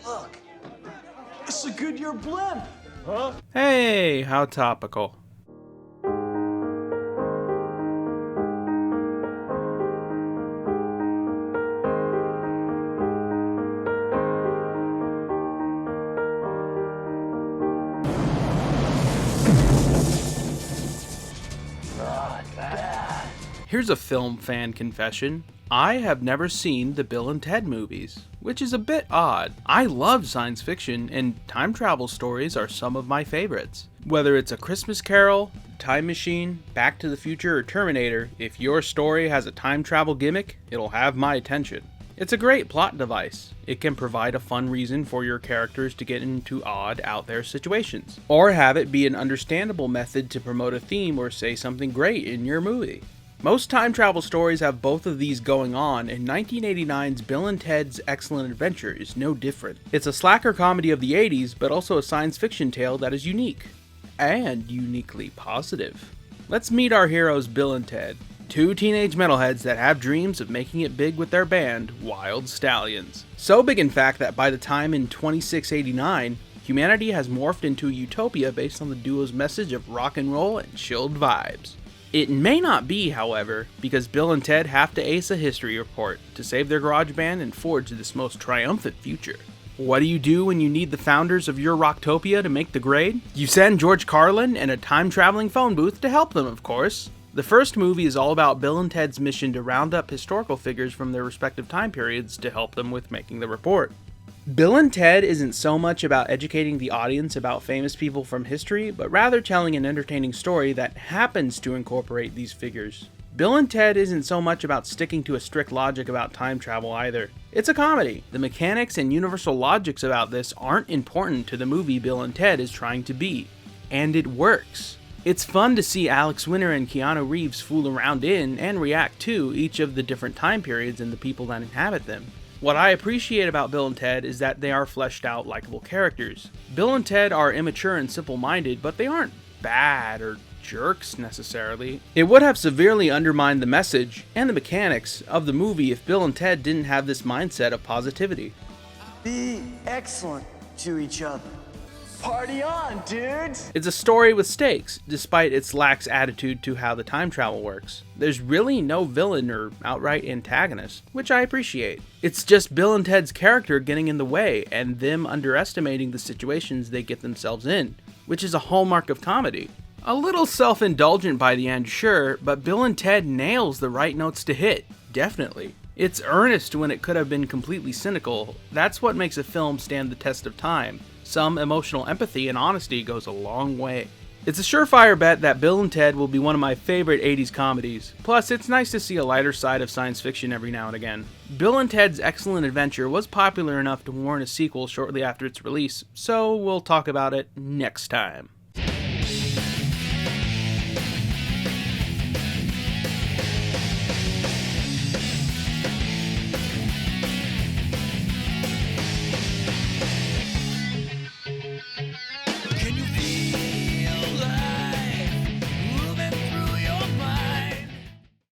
Look, it's a Goodyear blimp. Huh? Hey, how topical. Here's a film fan confession. I have never seen the Bill and Ted movies, which is a bit odd. I love science fiction, and time travel stories are some of my favorites. Whether it's A Christmas Carol, Time Machine, Back to the Future, or Terminator, if your story has a time travel gimmick, it'll have my attention. It's a great plot device. It can provide a fun reason for your characters to get into odd, out there situations, or have it be an understandable method to promote a theme or say something great in your movie. Most time travel stories have both of these going on, and 1989's Bill and Ted's Excellent Adventure is no different. It's a slacker comedy of the 80s, but also a science fiction tale that is unique, and uniquely positive. Let's meet our heroes Bill and Ted, two teenage metalheads that have dreams of making it big with their band, WyldStallyns. So big in fact that by the time in 2689, humanity has morphed into a utopia based on the duo's message of rock and roll and chilled vibes. It may not be, however, because Bill and Ted have to ace a history report to save their garage band and forge this most triumphant future. What do you do when you need the founders of your Rocktopia to make the grade? You send George Carlin and a time-traveling phone booth to help them, of course. The first movie is all about Bill and Ted's mission to round up historical figures from their respective time periods to help them with making the report. Bill and Ted isn't so much about educating the audience about famous people from history, but rather telling an entertaining story that happens to incorporate these figures. Bill and Ted isn't so much about sticking to a strict logic about time travel either. It's a comedy. The mechanics and universal logics about this aren't important to the movie Bill and Ted is trying to be, and it works. It's fun to see Alex Winter and Keanu Reeves fool around in and react to each of the different time periods and the people that inhabit them. What I appreciate about Bill and Ted is that they are fleshed out, likable characters. Bill and Ted are immature and simple-minded, but they aren't bad or jerks necessarily. It would have severely undermined the message and the mechanics of the movie if Bill and Ted didn't have this mindset of positivity. Be excellent to each other. Party on, dudes! It's a story with stakes, despite its lax attitude to how the time travel works. There's really no villain or outright antagonist, which I appreciate. It's just Bill and Ted's character getting in the way, and them underestimating the situations they get themselves in, which is a hallmark of comedy. A little self-indulgent by the end, sure, but Bill and Ted nails the right notes to hit, definitely. It's earnest when it could have been completely cynical. That's what makes a film stand the test of time. Some emotional empathy and honesty goes a long way. It's a surefire bet that Bill and Ted will be one of my favorite 80s comedies. Plus, it's nice to see a lighter side of science fiction every now and again. Bill and Ted's Excellent Adventure was popular enough to warrant a sequel shortly after its release, so we'll talk about it next time.